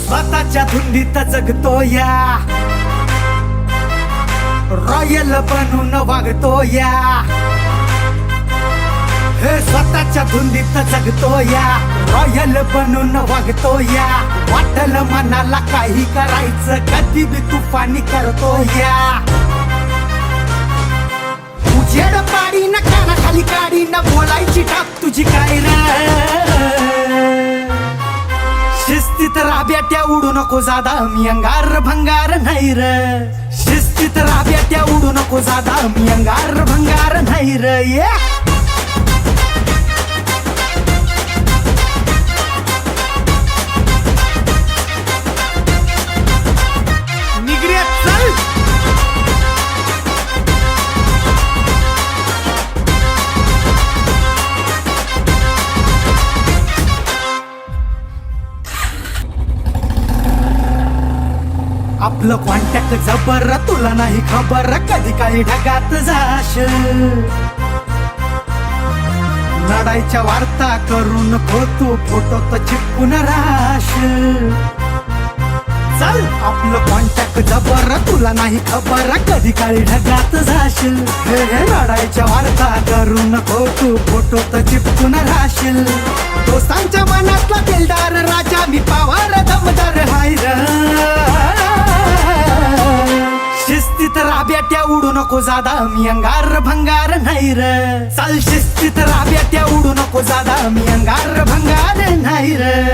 स्वतःच्या धुंदीत जगतो या, रॉयल बनून वागतो या, हे स्वतःच्या धुंदीत जगतो या, रॉयल बनून वागतो या. वाटल मनाला काही करायचं कधी बी तुफानी करतो या. उजेड पाडी न कानाखाली काढी न बोलायची टाप तुझी काय रे. शिस्तीत राब्याट्या उडू नको जादा मी अंगार भंगार नाही र. शिस्तीत राब्याट्या उडू नको जादा मी अंगार भंगार नाही र. आपलं कॉन्टॅक्ट जबर तुला नाही खबर कधी काही ढगात जाश. लढाईच्या वार्ता करून फोटो तर चिपकून राश. चल आपलं कॉन्टॅक्ट जबर तुला नाही खबर कधी काही ढगात जाशील. लढाईच्या वार्ता करून फोटो तर चिपकून राशील. दोस्तांच्या मनातला दिलदार राजा मी पावार दमदार हाय र. शिस्तीत राब्याट्या उडू नको जादा मी अंगार भंगार नाही र. चल शिस्तीत राब्याट्या उडू नको जादा मी अंगार भंगार नाही र.